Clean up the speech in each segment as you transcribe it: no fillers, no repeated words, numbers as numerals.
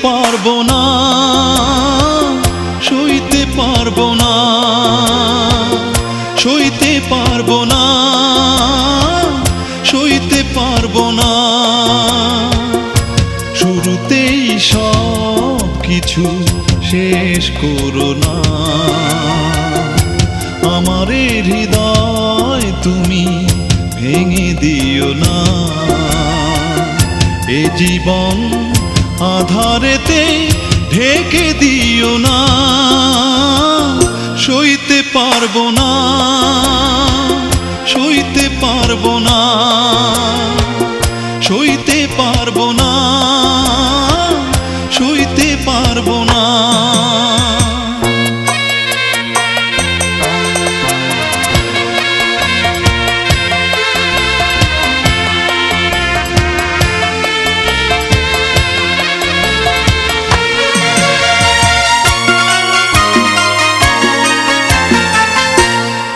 পারবো না, সইতে পারবো না, সইতে পারবো না, সইতে পারবো না। শুরুতেই সব কিছু শেষ করো না, আমার হৃদয় তুমি ভেঙে দিও না। এ জীবন আধারেতে ঢেকে দিও না, সইতে পারবো না, সইতে পারবো না, সইতে পারবো না, সইতে পারবো না।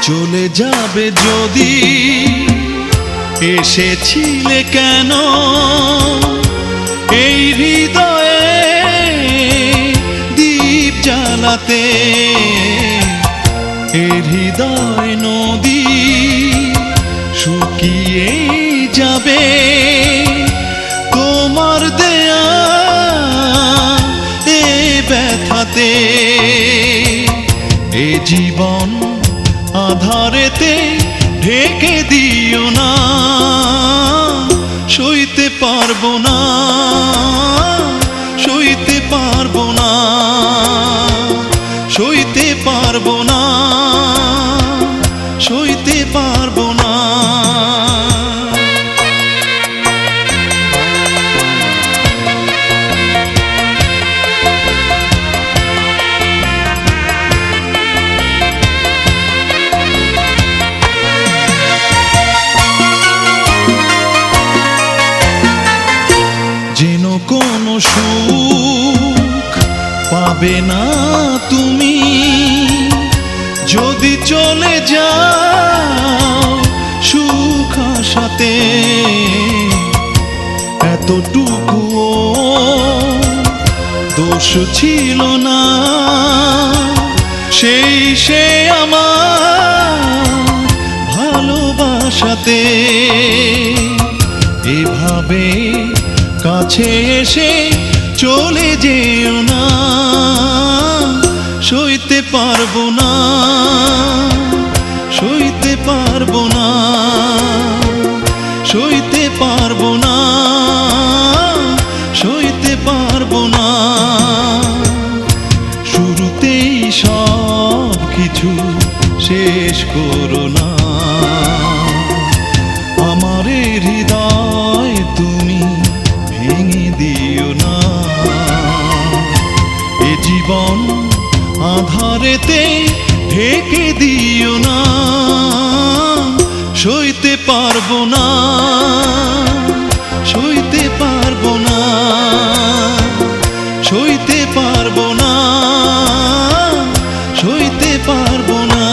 চলে যাবে যদি, এসেছিলে কেন এই হৃদয়ে দীপ জ্বালাতে? এই হৃদয় নদী শুকিয়ে যাবে তোমার দেয়া এ ব্যথাতে। এ জীবন আধারেতে ঢেকে দিও না, সইতে পারবো না, সইতে পারবো না, সইতে পারবো না, সইতে পারবো না। যেন কোনো সুখ পাবে না তুমি যদি চলে যাও সুখ আশাতে। এতটুকুও দোষ ছিল না সেই সে আমার ভালোবাসাতে। এভাবে কাছে এসে চলে যেও না, সইতে পারবো না, সইতে পারবো না, সইতে পারবো না, সইতে পারবো না। শুরুতেই সব কিছু শেষ করো না, আমার হৃদয় তুমি ভেঙে দিও না। এ জীবন আধারেতে ঢেকে দিও না, সইতে পারবো না, সইতে পারবো না, সইতে পারবো না, সইতে পারবো না।